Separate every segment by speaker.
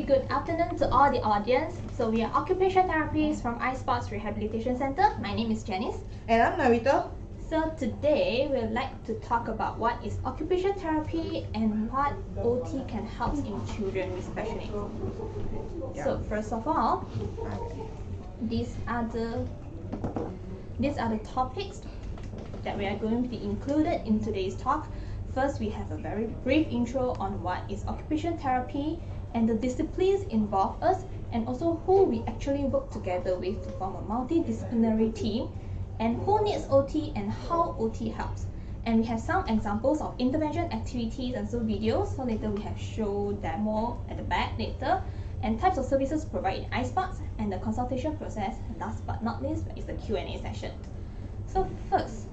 Speaker 1: good afternoon to all the audience. So we are occupational therapists from iSports Rehabilitation Center. My name is Janice.
Speaker 2: And I'm Navitha.
Speaker 1: So today we'd like to talk about what is occupational therapy and what OT can help in children with special needs.
Speaker 2: Yeah.
Speaker 1: So first of all,
Speaker 2: Okay.
Speaker 1: these are the topics that we are going to be included in today's talk. First, we have a very brief intro on what is occupational therapy and the disciplines involve us, and also who we actually work together with to form a multidisciplinary team, and who needs OT and how OT helps. And we have some examples of intervention activities and some videos, so later we have show demo at the back later, and types of services provided in iSports, and the consultation process, and last but not least is the Q&A session. So first,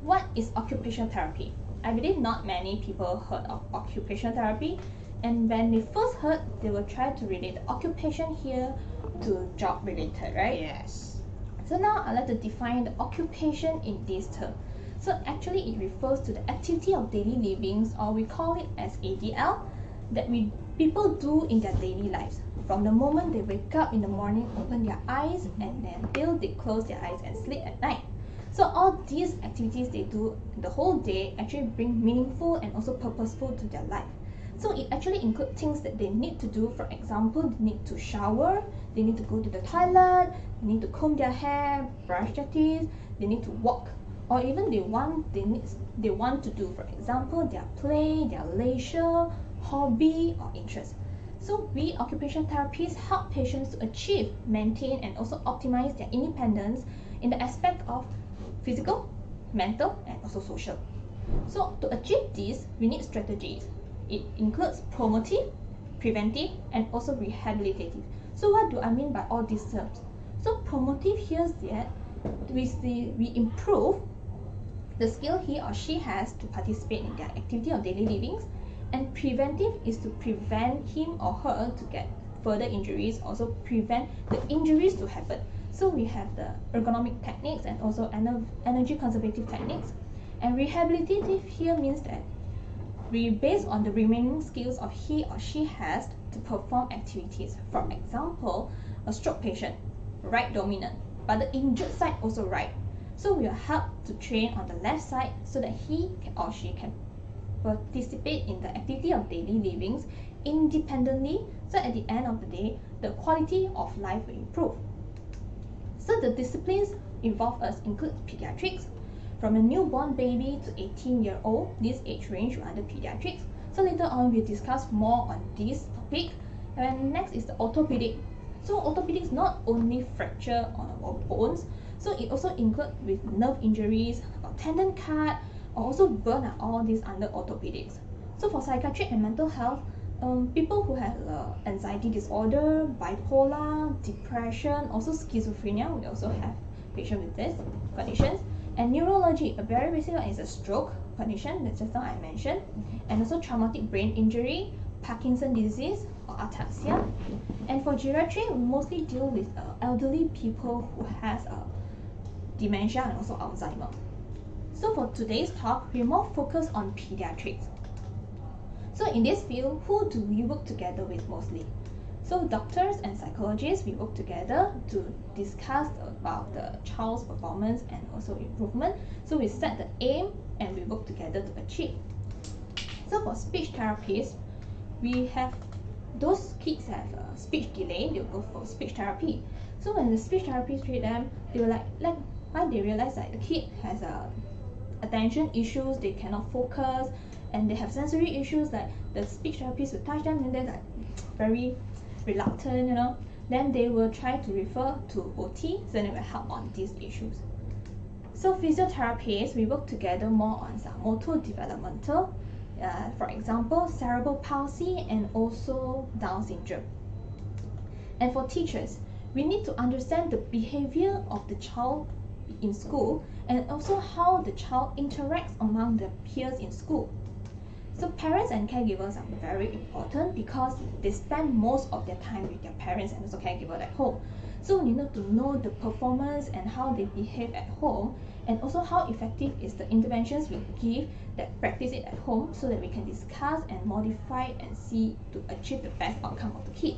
Speaker 1: what is occupational therapy? I believe not many people heard of occupational therapy, and when they first heard, they will try to relate the occupation here to job related, right?
Speaker 2: Yes.
Speaker 1: So now I'd like to define the occupation in this term. So actually it refers to the activity of daily livings, or we call it as ADL, that people do in their daily lives. From the moment they wake up in the morning, open their eyes, and then till they close their eyes and sleep at night. So all these activities they do the whole day actually bring meaningful and also purposeful to their life. So it actually includes things that they need to do. For example, they need to shower, they need to go to the toilet, they need to comb their hair, brush their teeth, they need to walk, or even they want to do, for example, their play, their leisure, hobby, or interest. So we occupational therapists help patients to achieve, maintain, and also optimize their independence in the aspect of physical, mental, and also social. So to achieve this, we need strategies. It includes promotive, preventive, and also rehabilitative. So what do I mean by all these terms? So promotive here is that we improve the skill he or she has to participate in their activity of daily livings, and preventive is to prevent him or her to get further injuries, also prevent the injuries to happen. So we have the ergonomic techniques and also energy conservative techniques. And rehabilitative here means that we base on the remaining skills of he or she has to perform activities. For example, a stroke patient, right dominant, but the injured side also right. So we will help to train on the left side so that he or she can participate in the activity of daily livings independently, so at the end of the day, the quality of life will improve. So the disciplines involved us include pediatrics, from a newborn baby to 18-year-old, this age range under pediatrics. So later on we'll discuss more on this topic. And next is the orthopedic. So orthopedics not only fracture on our bones, so it also includes with nerve injuries, or tendon cut, or also burn, are all these under orthopedics. So for psychiatric and mental health, people who have anxiety disorder, bipolar, depression, also schizophrenia, we also have patients with these conditions. And neurology, a very basic one is a stroke condition that just now I mentioned, and also traumatic brain injury, Parkinson's disease, or ataxia. And for geriatric, we mostly deal with elderly people who has dementia and also Alzheimer. So for today's talk, we're more focused on pediatrics. So in this field, who do we work together with mostly? So doctors and psychologists, we work together to discuss about the child's performance and also improvement. So we set the aim and we work together to achieve. So for speech therapists, we have those kids have speech delay, they'll go for speech therapy. So when the speech therapist treat them, they will like why they realize that the kid has attention issues, they cannot focus, and they have sensory issues, like the speech therapist will touch them and they're like very reluctant, then they will try to refer to OT, so they will help on these issues. So physiotherapists, we work together more on some motor developmental, for example, cerebral palsy and also Down syndrome. And for teachers, we need to understand the behavior of the child in school and also how the child interacts among the peers in school. So parents and caregivers are very important because they spend most of their time with their parents and also caregivers at home. So we need to know the performance and how they behave at home, and also how effective is the interventions we give that practice it at home, so that we can discuss and modify and see to achieve the best outcome of the kid.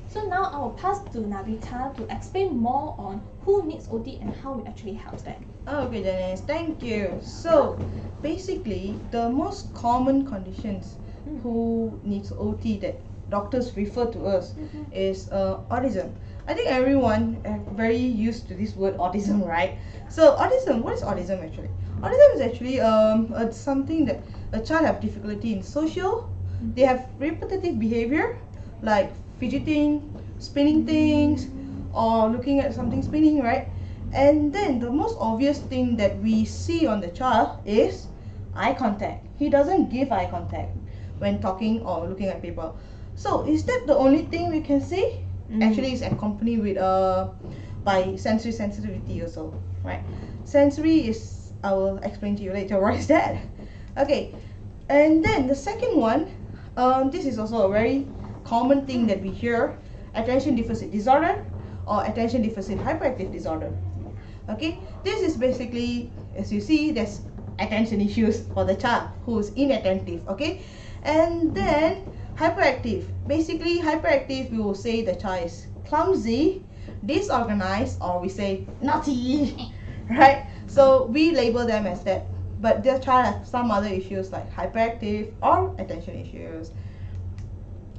Speaker 1: So now I will pass to Navitha to explain more on who needs OT and how we actually help them.
Speaker 2: Okay, Janice, thank you. So, basically, the most common conditions who needs OT that doctors refer to us is autism. I think everyone very used to this word autism, right? So, autism, what is autism actually? Autism is actually something that a child have difficulty in social. They have repetitive behavior like fidgeting, spinning things, or looking at something spinning, right? And then the most obvious thing that we see on the child is eye contact. He doesn't give eye contact when talking or looking at people. So is that the only thing we can see? Actually, it's accompanied with by sensory sensitivity also, right? Sensory is, I will explain to you later what is that. Okay, and then the second one, this is also a very common thing that we hear: attention deficit disorder or attention deficit hyperactive disorder. Okay, this is basically, as you see, there's attention issues for the child who is inattentive. Okay, and then hyperactive, basically hyperactive, we will say the child is clumsy, disorganized, or we say naughty, right? So we label them as that, but their child has some other issues like hyperactive or attention issues.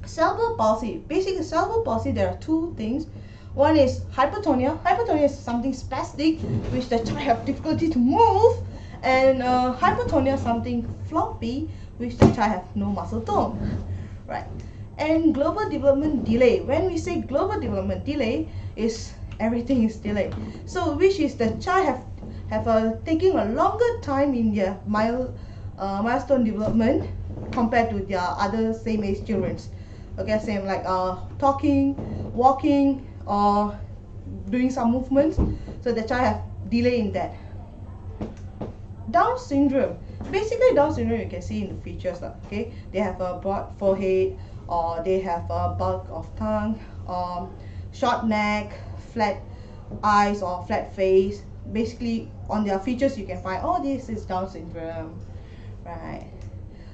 Speaker 2: Cerebral palsy, basically cerebral palsy, there are two things. One is hypertonia. Hypertonia is something spastic which the child have difficulty to move, and hypertonia is something floppy which the child have no muscle tone, right? And global development delay, when we say global development delay, is everything is delayed, so which is the child have taking a longer time in their milestone development compared to their other same age children. Okay, same like talking, walking, or doing some movements, so the child have delay in that. Down syndrome, basically Down syndrome you can see in the features, okay, they have a broad forehead, or they have a bulk of tongue, short neck, flat eyes or flat face. Basically on their features you can find, oh, this is Down syndrome, right?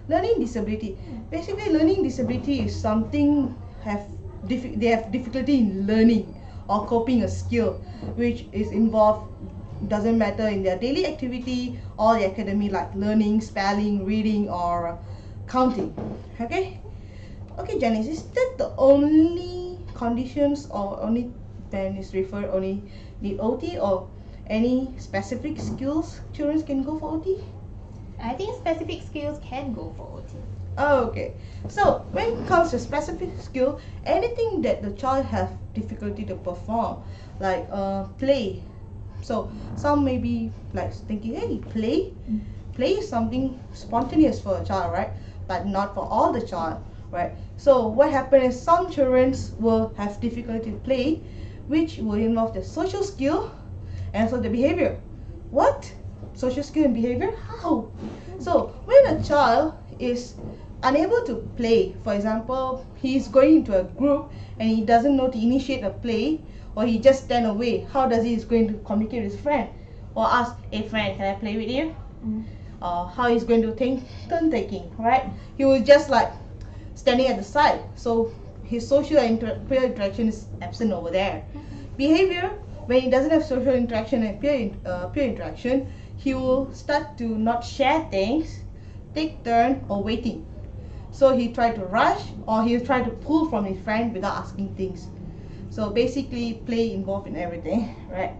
Speaker 2: Learning disability, basically learning disability is something they have difficulty in learning or coping a skill which is involved, doesn't matter in their daily activity or the academy, like learning, spelling, reading, or counting. Okay, Janice, is that the only conditions, or only when is referred only need OT, or any specific skills children can go for OT?
Speaker 1: I think specific skills can go for OT.
Speaker 2: Okay, so when it comes to specific skill, anything that the child have difficulty to perform, like play. So some may be like thinking, hey, play is something spontaneous for a child, right? But not for all the child, right? So what happens is some children will have difficulty to play, which will involve the social skill and also the behavior. What? Social skill and behavior? How? So when a child is unable to play, for example, he is going into a group and he doesn't know to initiate a play, or he just stand away, how does he is going to communicate with his friend, or ask, hey friend, can I play with you? Or how he's going to think turn taking, right? He will just like standing at the side, so his social peer interaction is absent over there. Behavior, when he doesn't have social interaction and peer interaction, he will start to not share things, take turn, or waiting. So he try to rush, or he'll try to pull from his friend without asking things. So basically play involved in everything, right?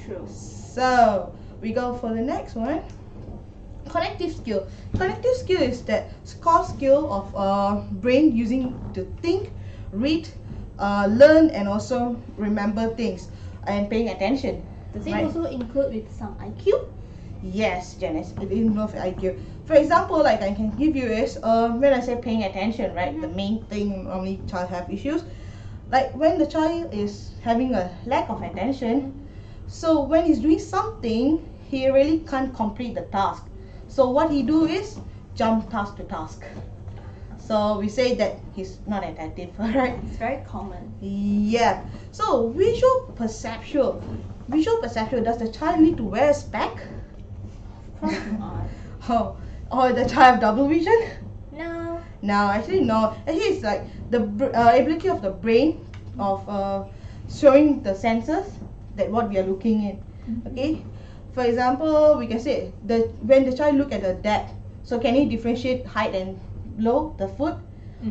Speaker 1: True.
Speaker 2: So we go for the next one. Connective skill. Connective skill is that core skill of brain using to think, read, learn, and also remember things and paying attention.
Speaker 1: Does it also include with some IQ?
Speaker 2: Yes, Janice, it involves IQ. For example, like I can give you is when I say paying attention, right? The main thing normally child have issues, like when the child is having a lack of attention. So when he's doing something, he really can't complete the task. So what he do is jump task to task. So we say that he's not attentive, right?
Speaker 1: It's very common.
Speaker 2: Yeah. So visual perceptual. Visual perceptual, does the child need to wear a spec?
Speaker 1: Of course not.
Speaker 2: Oh, or the child have double vision?
Speaker 1: No.
Speaker 2: No, actually no. Actually it's like the ability of the brain of showing the senses that what we are looking in. Okay. For example, we can say when the child look at the depth, so can he differentiate height and low, the foot?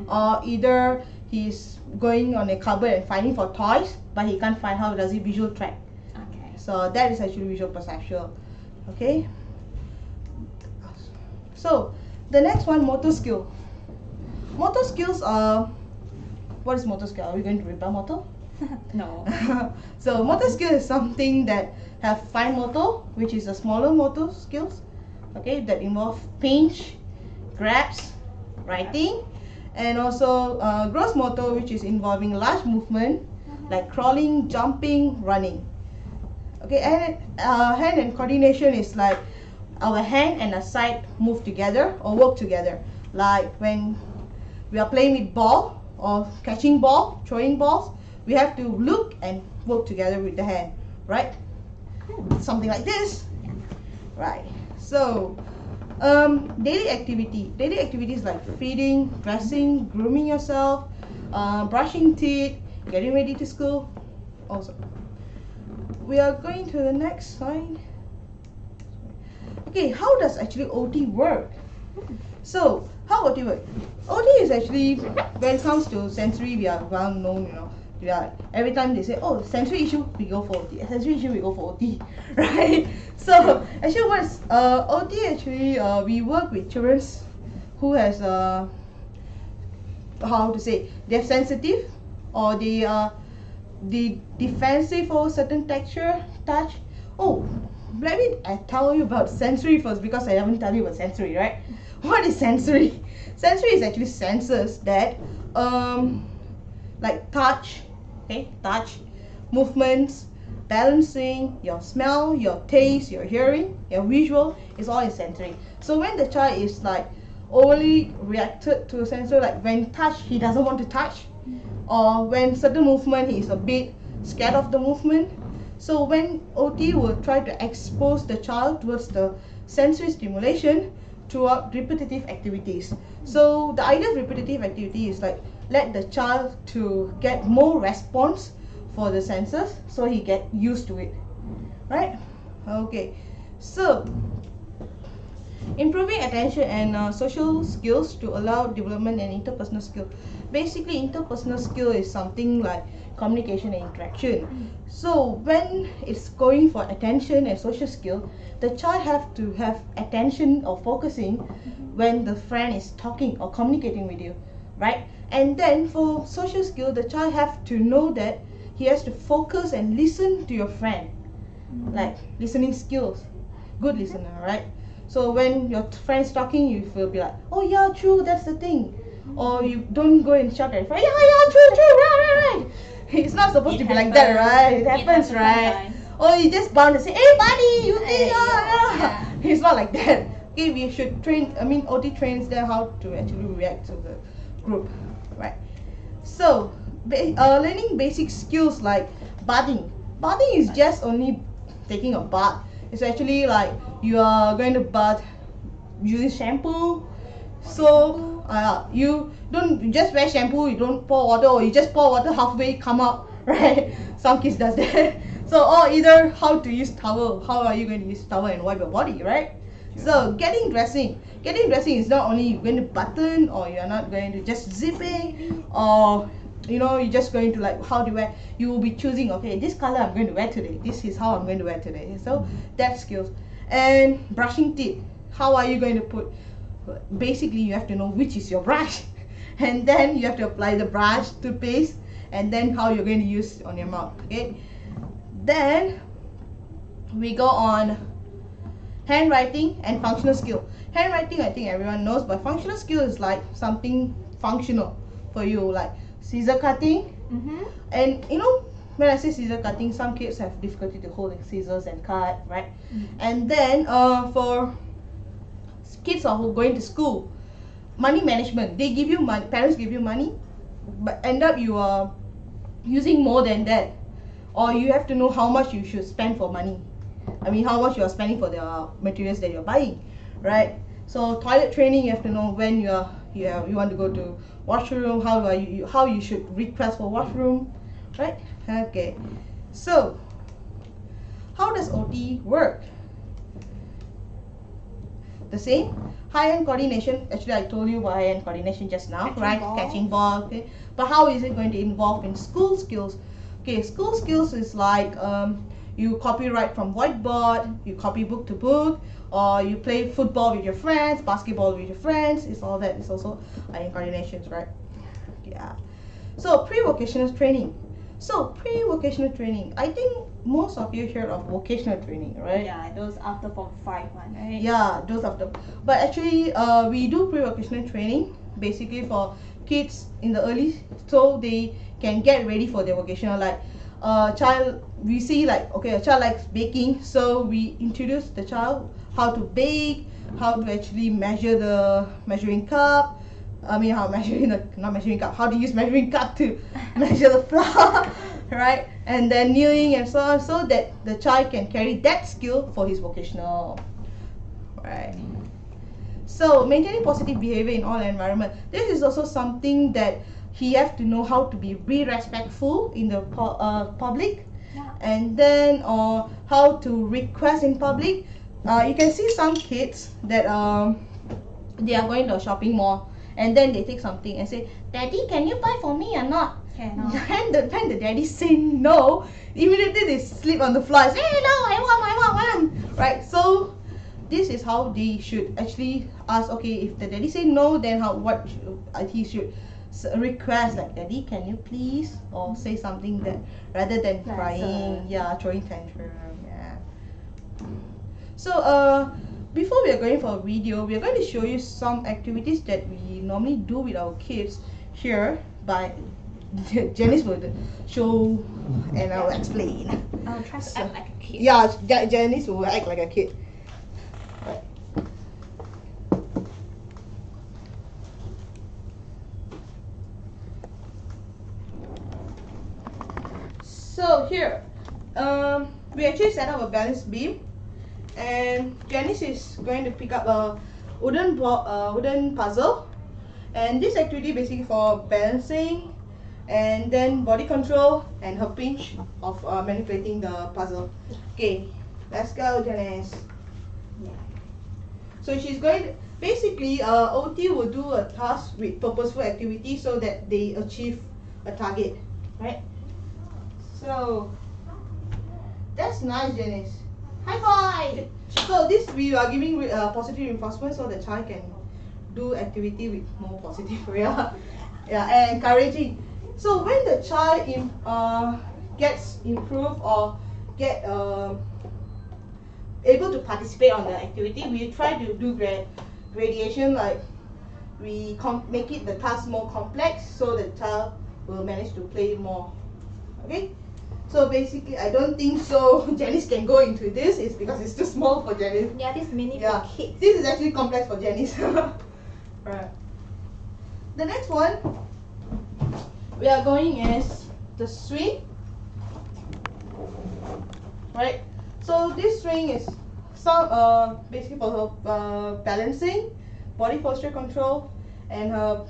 Speaker 2: Or either he's going on a cupboard and finding for toys, but he can't find, how does he visual track?
Speaker 1: Okay.
Speaker 2: So that is actually visual perceptual. Okay. So the next one, motor skill. Motor skills are, what is motor skill? Are we going to rebel motor?
Speaker 1: No.
Speaker 2: So motor skill is something that have fine motor, which is a smaller motor skills, okay, that involve pinch, grabs, writing, and also gross motor, which is involving large movement like crawling, jumping, running. Okay, and hand and coordination is like our hand and a side move together or work together. Like when we are playing with ball or catching ball, throwing balls, we have to look and work together with the hand, right? Something like this, right? So daily activities like feeding, dressing, grooming yourself, brushing teeth, getting ready to school. Also, we are going to the next slide. Okay, how does actually OT work? So how OT work? OT is actually, when it comes to sensory, we are well known, you know. Yeah, every time they say, oh, sensory issue, we go for OT. Sensory issue, we go for OT, right? So actually, what's OT? Actually, we work with children who has how to say, they're sensitive, or they are defensive for certain texture, touch. Oh, let me tell you about sensory first, because I haven't told you about sensory, right? What is sensory? Sensory is actually senses that like touch, okay, touch, movements, balancing, your smell, your taste, your hearing, your visual is all in sensory. So when the child is like overly reacted to a sensor, like when touch he doesn't want to touch, or when certain movement he is a bit scared of the movement. So when OT will try to expose the child towards the sensory stimulation throughout repetitive activities. So the idea of repetitive activity is like let the child to get more response for the senses, so he get used to it, right? Okay, so improving attention and social skills to allow development and interpersonal skill. Basically, interpersonal skill is something like communication and interaction. So when it's going for attention and social skill, the child have to have attention or focusing when the friend is talking or communicating with you, right? And then for social skill, the child have to know that he has to focus and listen to your friend, like listening skills, good listener, right? So when your friend's talking, you will be like, oh yeah, true, that's the thing. Or you don't go and shout at your friend, yeah, true, right. It's not supposed to be like that, right? It happens, right? Or you just bound to say, hey buddy, you think, yeah. It's not like that. Okay, we should train, OT trains them how to actually react to the group, right? So, learning basic skills like bathing. Bathing is just only taking a bath. It's actually like you are going to bath using shampoo. So you don't just wear shampoo, you don't pour water, or you just pour water halfway come out, right? Some kids does that. So, or either how to use towel. How are you going to use towel and wipe your body, right? So getting dressing is not only you're going to button, or you're not going to just zip it, or you're just going to like how to wear. You will be choosing, okay, this color I'm going to wear today, this is how I'm going to wear today. So that's skills. And brushing teeth, how are you going to put, basically you have to know which is your brush, and then you have to apply the brush, toothpaste, and then how you're going to use on your mouth. Okay, then we go on handwriting and functional skill. Handwriting, I think everyone knows, but functional skill is like something functional for you, like scissor cutting. And when I say scissor cutting, some kids have difficulty to hold the scissors and cut, right? And then for kids who are going to school, money management. They give you money, parents give you money, but end up you are using more than that, or you have to know how much you should spend for money. I mean, how much you are spending for the materials that you're buying, right? So toilet training, you have to know when you want to go to washroom, how you should request for washroom, right? Okay, so how does OT work? The same, high-end coordination. Actually, I told you about high-end coordination just now, right? Catching ball. Okay, but how is it going to involve in school skills? Okay, school skills is like you copyright from whiteboard, you copy book to book, or you play football with your friends, basketball with your friends. It's all that. It's also high-end coordinations, right? Yeah. So pre-vocational training. So pre-vocational training, I think most of you heard of vocational training, right?
Speaker 1: Yeah, those after Form 5 one, right?
Speaker 2: Yeah, those after. But actually, we do pre-vocational training basically for kids in the early, so they can get ready for their vocational. Like child, we see like, okay, a child likes baking, so we introduce the child how to bake, how to actually measure the measuring cup. I mean, how measuring the, not measuring cup, how to use measuring cup to measure the flour, right? And then kneading and so on, so that the child can carry that skill for his vocational, right? So maintaining positive behavior in all environment. This is also something that he have to know how to be respectful in the public,
Speaker 1: Yeah.
Speaker 2: and then how to request in public. You can see some kids that they are going to a shopping mall, and then they take something and say, "Daddy, can you buy for me or not?"
Speaker 1: Cannot.
Speaker 2: And the daddy say no, immediately they sleep on the floor and say, "Hey, no, I want," right? So this is how they should actually ask. Okay, if the daddy say no, then he should request, like, "Daddy, can you please," or say something that rather than crying, yeah, throwing tantrum, yeah. So before we are going for a video, we are going to show you some activities that we normally do with our kids here. By Janice will show and I'll explain.
Speaker 1: I'll try to act like a kid.
Speaker 2: Yeah, Janice will act like a kid. Right. So here, we actually set up a balance beam, and Janice is going to pick up a wooden puzzle, and this activity basically for balancing, and then body control and her pinch of manipulating the puzzle. Okay, let's go, Janice. So she's going to, basically OT will do a task with purposeful activity so that they achieve a target, right? So that's nice, Janice. High five! So this, we are giving positive reinforcement so the child can do activity with more positive, yeah, and encouraging. So when the child gets improved or get able to participate on the activity, we try to do gradation, like we make it the task more complex so the child will manage to play more. Okay. So basically, I don't think so Janice can go into this. It's because it's too small for Janice.
Speaker 1: Yeah, this is mainly for kids.
Speaker 2: This is actually complex for Janice. Right. The next one we are going is the swing. Right. So this swing is some basically for her balancing, body posture control, and her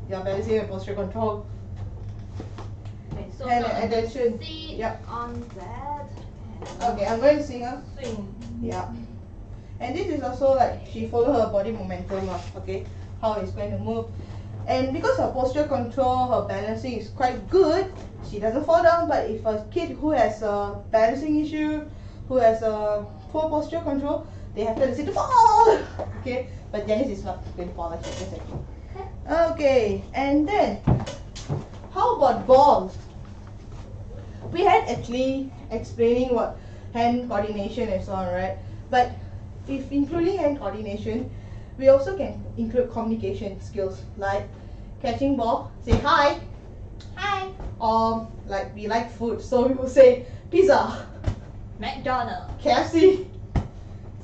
Speaker 2: balancing and posture control.
Speaker 1: So
Speaker 2: And attention.
Speaker 1: Sit
Speaker 2: Yep.
Speaker 1: on that.
Speaker 2: Okay, I'm going to sing her.
Speaker 1: Swing.
Speaker 2: Yeah. And this is also like she follow her body momentum, okay, how it's going to move. And because her posture control, her balancing is quite good, she doesn't fall down. But if a kid who has a balancing issue, who has a poor posture control, they have tendency to fall. Okay, but Janice is not going to fall like that. Okay, and then how about balls? We had actually explaining what hand coordination and so on, right? But if including hand coordination, we also can include communication skills like catching ball, say hi, or like we like food, so we will say pizza,
Speaker 1: McDonald's.
Speaker 2: KFC,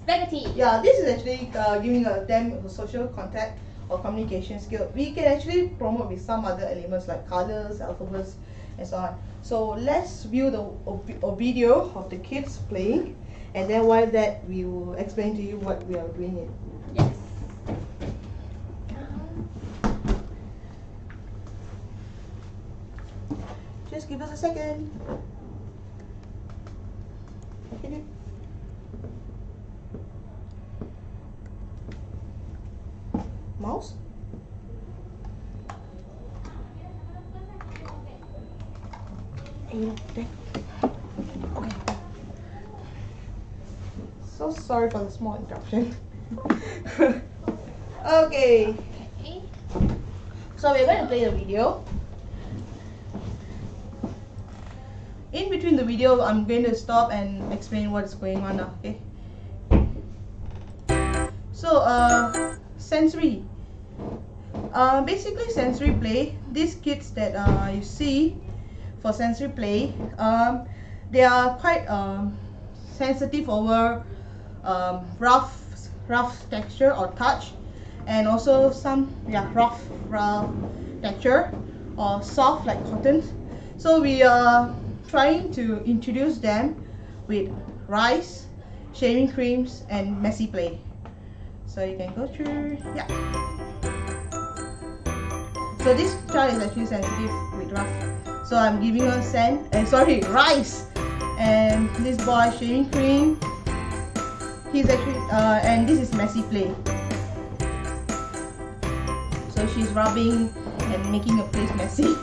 Speaker 1: Back to you.
Speaker 2: Yeah, this is actually giving them a social contact or communication skill. We can actually promote with some other elements like colors, alphabets, and so on. So let's view the video of the kids playing, and then while that we will explain to you what we are doing it.
Speaker 1: Yes.
Speaker 2: Just give us a second. Okay. Mouse. Okay. So sorry for the small interruption. Okay.
Speaker 1: Okay.
Speaker 2: So we're going to play the video. In between the video, I'm going to stop and explain what is going on now. Okay. So sensory. Basically sensory play. These kids that you see for sensory play, they are quite sensitive over rough texture or touch, and also some rough texture or soft like cotton. So we are trying to introduce them with rice, shaving creams, and messy play. So you can go through. Yeah. So this child is actually sensitive with rough. So I'm giving her rice, and this boy shaving cream. He's actually and this is messy play. So she's rubbing and making a place messy.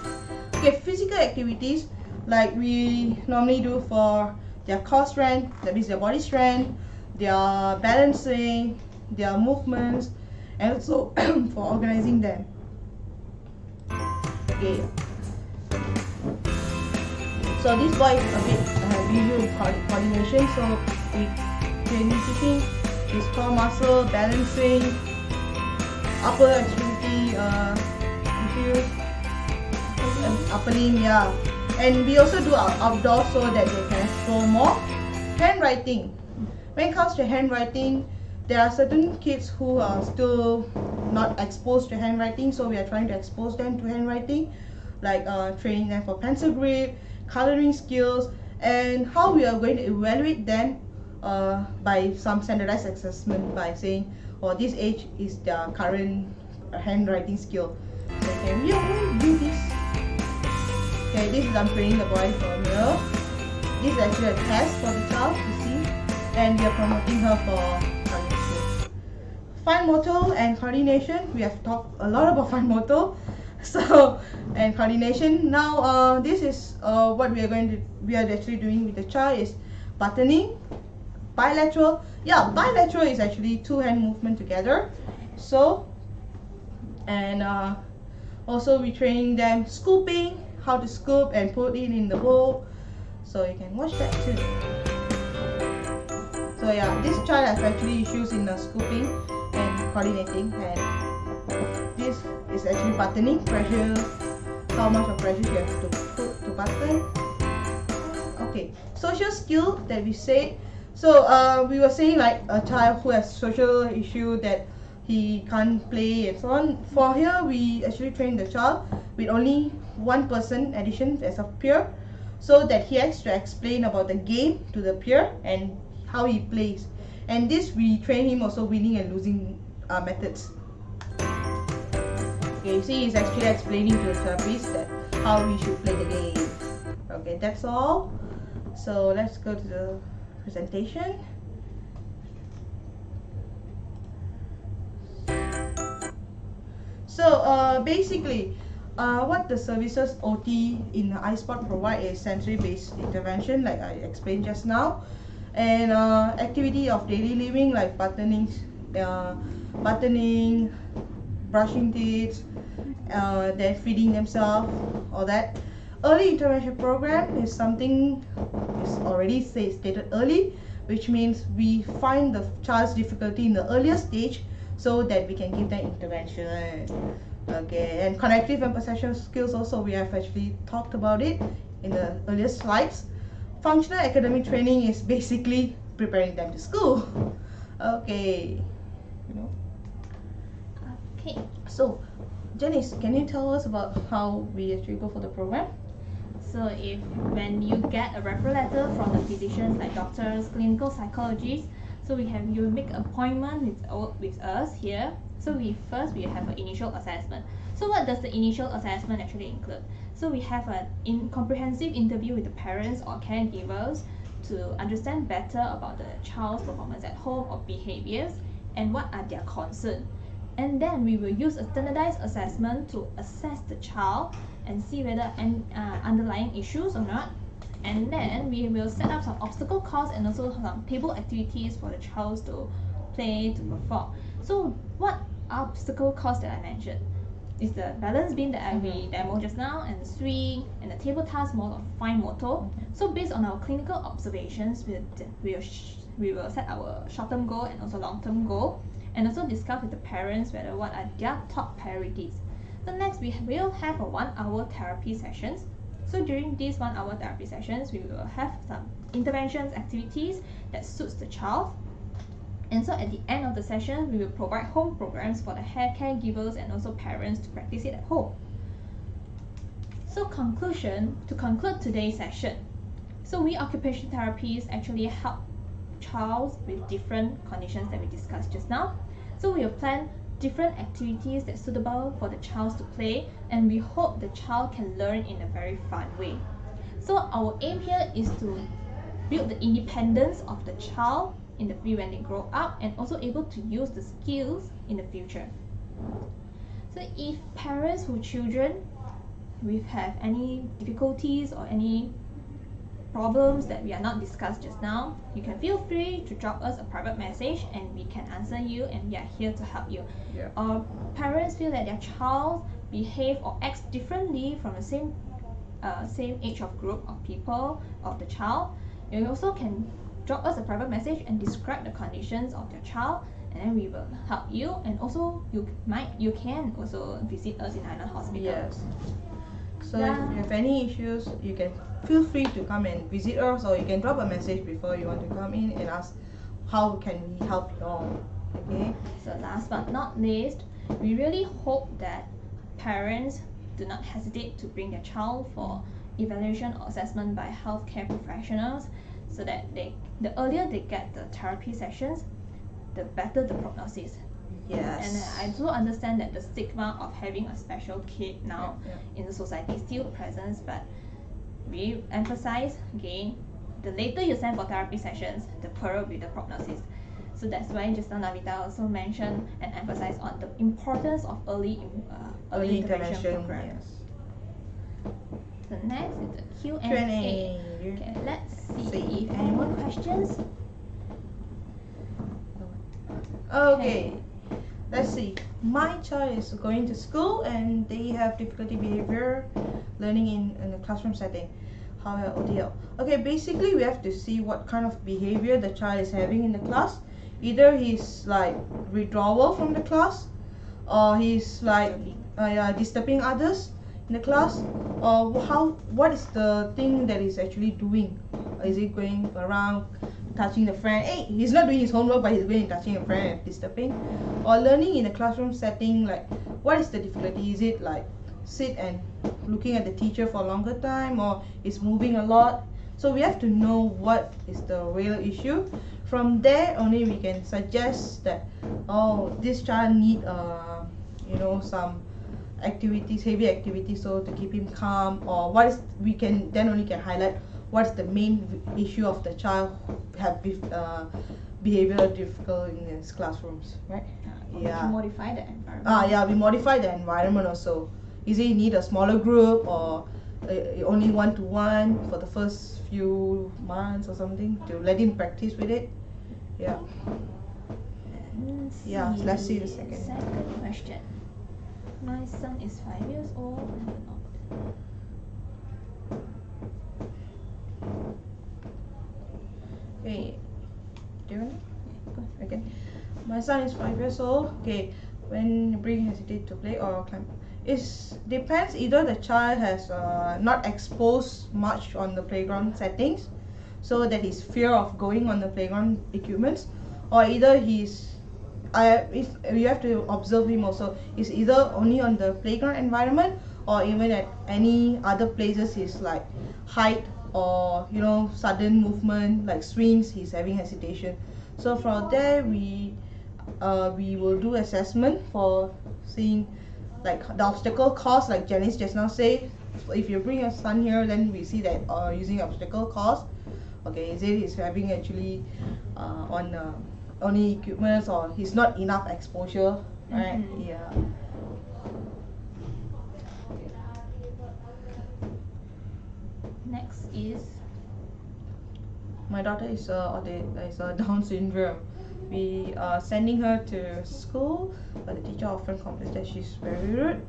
Speaker 2: Okay, physical activities like we normally do for their core strength, that means their body strength, their balancing, their movements, and also for organizing them. Okay. So this boy is a bit visual coordination, so we training teaching his core muscle, balancing, upper extremity issues, upper limb, yeah. And we also do outdoors so that they can explore more. Handwriting. When it comes to handwriting, there are certain kids who are still not exposed to handwriting, so we are trying to expose them to handwriting, like training them for pencil grip, coloring skills, and how we are going to evaluate them by some standardized assessment by saying, this age is their current handwriting skill. So we are going to do this. Okay, this is I'm training the boy for here. This is actually a test for the child to see, and we are promoting her for coloring skills. Fine motor and coordination. We have talked a lot about fine motor, and coordination. Now this is what we are actually doing with the child is buttoning, bilateral. Yeah, bilateral is actually two hand movement together. So, and also we training them scooping, how to scoop and put it in the bowl. So you can watch that too. So yeah, this child has actually issues in scooping and coordinating, and this is actually buttoning, pressure, how much of pressure you have to put to button. Okay, social skill that we say. So we were saying like a child who has social issue that he can't play and so on. For here, we actually train the child with only one person addition as a peer, so that he has to explain about the game to the peer and how he plays. And this we train him also winning and losing methods. Okay, you see he's actually explaining to the therapist that how we should play the game. Okay, that's all. So let's go to the presentation. So basically, what the services OT in the iSport provide is sensory-based intervention, like I explained just now, and activity of daily living like buttoning, brushing teeth, then feeding themselves, all that. Early intervention program is something is already stated early, which means we find the child's difficulty in the earlier stage so that we can give them intervention. Okay, and cognitive and perceptual skills also, we have actually talked about it in the earlier slides. Functional academic training is basically preparing them to school. Okay.
Speaker 1: Okay.
Speaker 2: So, Janice, can you tell us about how we actually go for the program?
Speaker 1: So if when you get a referral letter from the physicians like doctors, clinical psychologists, so you make an appointment with us here. So we have an initial assessment. So what does the initial assessment actually include? So we have a comprehensive interview with the parents or caregivers to understand better about the child's performance at home or behaviors and what are their concerns. And then we will use a standardized assessment to assess the child and see whether any underlying issues or not. And then we will set up some obstacle course and also some table activities for the child to play, to perform. So what obstacle course that I mentioned is the balance beam that we demoed just now, and the swing, and the table task mode of fine motor. So based on our clinical observations, we will set our short-term goal and also long-term goal, and also discuss with the parents whether what are their top priorities. So next we will have a 1 hour therapy sessions. So during these 1 hour therapy sessions, we will have some interventions activities that suits the child. And so at the end of the session, we will provide home programs for the caregivers and also parents to practice it at home. So to conclude today's session. So we occupational therapists actually help child with different conditions that we discussed just now. So we will plan different activities that's suitable for the child to play, and we hope the child can learn in a very fun way. So our aim here is to build the independence of the child in the field when they grow up, and also able to use the skills in the future. So if parents whose children have any difficulties or any problems that we are not discussed just now, you can feel free to drop us a private message and we can answer you, and we are here to help you.
Speaker 2: Yeah.
Speaker 1: Or parents feel that their child behave or acts differently from the same age of group of people of the child, you also can drop us a private message and describe the conditions of your child, and then we will help you. And also you can also visit us in Island Hospital.
Speaker 2: Yes. So if you have any issues, you can feel free to come and visit us, or you can drop a message before you want to come in and ask how can we help you all. Okay.
Speaker 1: So last but not least, we really hope that parents do not hesitate to bring their child for evaluation or assessment by healthcare professionals, so that the earlier they get the therapy sessions, the better the prognosis.
Speaker 2: Yes.
Speaker 1: And I do understand that the stigma of having a special kid now in the society is still present, but we emphasize again, the later you send for therapy sessions, the poorer will be the prognosis. So that's why just now Navitha also mentioned and emphasized on the importance of early intervention program.
Speaker 2: Yes.
Speaker 1: So next is the Q&A. Okay, let's see if any more questions.
Speaker 2: Okay. Let's see. My child is going to school and they have difficulty behavior learning in a classroom setting. How ODL? Okay, basically we have to see what kind of behavior the child is having in the class. Either he's like withdrawal from the class, or he's like disturbing others in the class, or what is the thing that he's actually doing? Is he going around touching the friend? Hey, he's not doing his homework, but he's going and touching a friend and disturbing. Or learning in a classroom setting, like what is the difficulty? Is it like sit and looking at the teacher for a longer time, or is moving a lot? So we have to know what is the real issue. From there only we can suggest that, oh, this child need some activities, heavy activities, so to keep him calm, or what is we can then only can highlight what's the main issue of the child have behavior difficult in his classrooms, right?
Speaker 1: We modify the environment.
Speaker 2: We modify the environment also. Is he need a smaller group, or only one-to-one for the first few months or something to let him practice with it? Yeah. Let's see the second
Speaker 1: question. My son is 5 years old and will not.
Speaker 2: Okay. Do you want to? Okay. My son is 5 years old. Okay. When you bring hesitate to play or climb, it depends. Either the child has not exposed much on the playground settings, so that his fear of going on the playground equipments, or either you have to observe him also. He's either only on the playground environment or even at any other places. He's like height or sudden movement like swings, he's having hesitation. So from there we will do assessment for seeing like the obstacle course, like Janice just now say. If you bring your son here, then we see that using obstacle course, okay, is it he's having actually on only equipment, or he's not enough exposure, right? Yeah.
Speaker 1: Next is
Speaker 2: My daughter is Down syndrome. We are sending her to school, but the teacher often complains that she's very rude.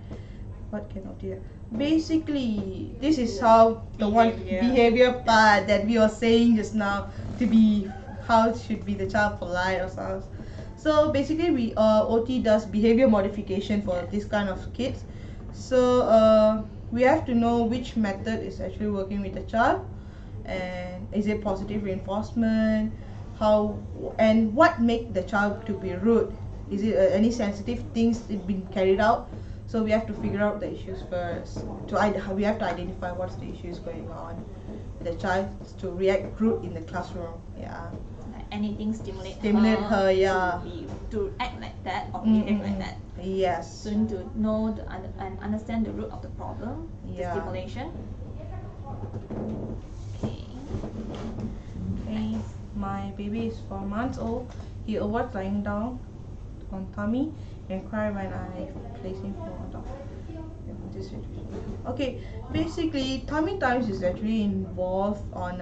Speaker 2: What cannot do? Basically, this is how the one behavior part that we were saying just now, to be how should be the child polite or something. So basically, OT does behavior modification for this kind of kids. So we have to know which method is actually working with the child, and is it positive reinforcement, how and what make the child to be rude. Is it any sensitive things been carried out? So we have to figure out the issues first. We have to identify what's the issues going on with the child to react rude in the classroom. Yeah.
Speaker 1: like anything stimulate
Speaker 2: her, yeah.
Speaker 1: to act like that or behave like that.
Speaker 2: Yes.
Speaker 1: So you need to know and understand the root of the problem,
Speaker 2: Yeah.
Speaker 1: the stimulation.
Speaker 2: Okay. My baby is 4 months old. He avoids lying down on tummy and cry when I place him on top. Okay, basically tummy times is actually involved on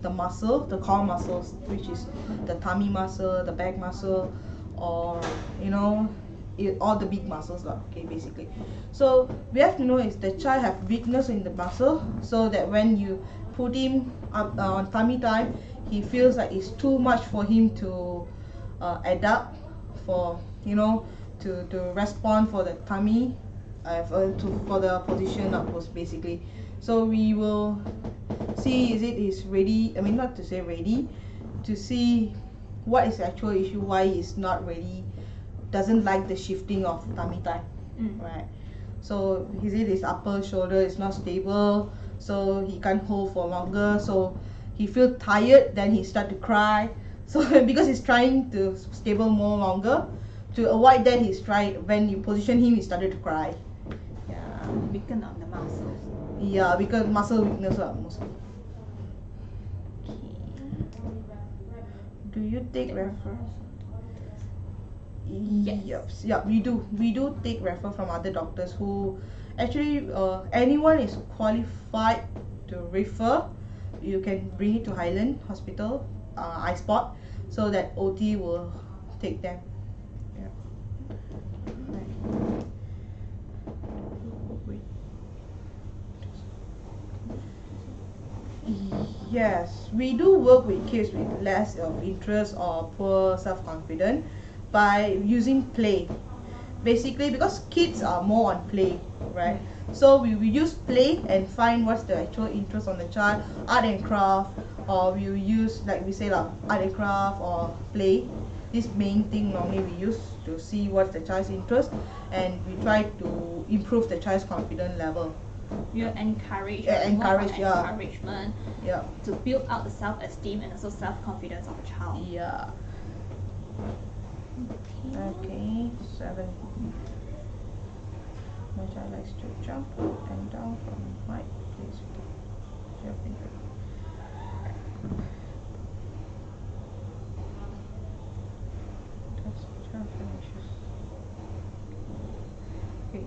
Speaker 2: the muscle, the core muscles, which is the tummy muscle, the back muscle, or all the big muscles lah. Okay, basically. So we have to know is the child have weakness in the muscle, so that when you put him up on tummy time, he feels like it's too much for him to adapt for to respond for the tummy, for the position upwards basically. So we will see is ready. I mean, not to say ready, to see what is the actual issue, why he's not ready, doesn't like the shifting of tummy time, right? So his upper shoulder is not stable, so he can't hold for longer. So he feel tired, then he start to cry. So because he's trying to stable more longer, to avoid that when you position him, he started to cry. Yeah.
Speaker 1: Weaken on the muscles.
Speaker 2: Yeah, because muscle weakness mostly. Do you take referrals?
Speaker 1: Yes.
Speaker 2: Yeah, we do take referral from other doctors who actually anyone is qualified to refer. You can bring it to Highland Hospital, iSpot, so that OT will take them. Yeah. Right. Yes, we do work with kids with less of interest or poor self-confidence by using play. Basically, because kids are more on play, right? So we use play and find what's the actual interest on the child, art and craft, or we use, like we say art and craft or play. This main thing normally we use to see what's the child's interest, and we try to improve the child's confidence level.
Speaker 1: You encourage,
Speaker 2: encouragement,
Speaker 1: yeah, to build out the self-esteem and also self-confidence of a child.
Speaker 2: Yeah. Okay, 7. My child likes to jump up and down from height. Please your finger. That's child finishes. Okay.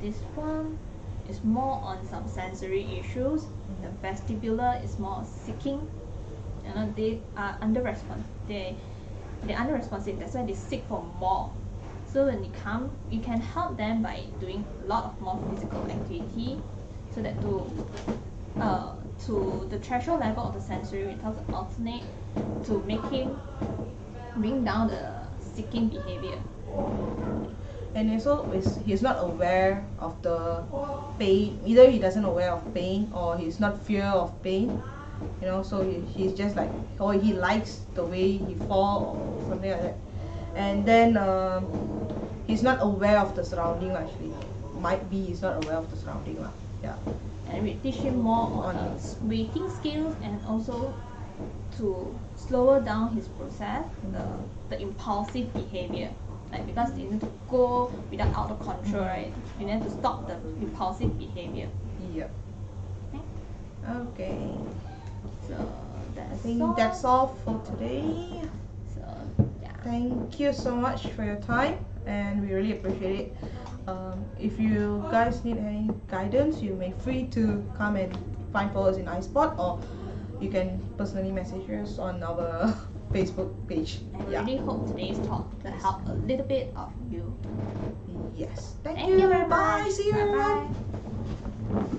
Speaker 1: This one is more on some sensory issues. The vestibular is more seeking. They are they're under responsive. That's why they seek for more. So when they come, you can help them by doing a lot of more physical activity, so that to the threshold level of the sensory, we have to alternate to make him bring down the seeking behavior.
Speaker 2: And also he's not aware of the pain. Either he doesn't aware of pain or he's not fear of pain. you know, so he's just like, or he likes the way he fall or something like that. And then he's not aware of the surrounding lah, actually. Might be he's not aware of the surrounding lah. Yeah.
Speaker 1: And we teach him more on waiting skills, and also to slower down his process, the impulsive behavior. Like, because you need to go without out of control, right? You need to stop the impulsive behavior.
Speaker 2: Yep. Okay.
Speaker 1: So
Speaker 2: I think that's all for today.
Speaker 1: So yeah.
Speaker 2: Thank you so much for your time, and we really appreciate it. If you guys need any guidance, you may free to come and find for us in iSpot, or you can personally message us on our Facebook page.
Speaker 1: I really hope today's talk will help a little bit of you.
Speaker 2: Yes. Thank
Speaker 1: you very
Speaker 2: Bye.
Speaker 1: much.
Speaker 2: See you
Speaker 1: Bye
Speaker 2: everyone.
Speaker 1: bye.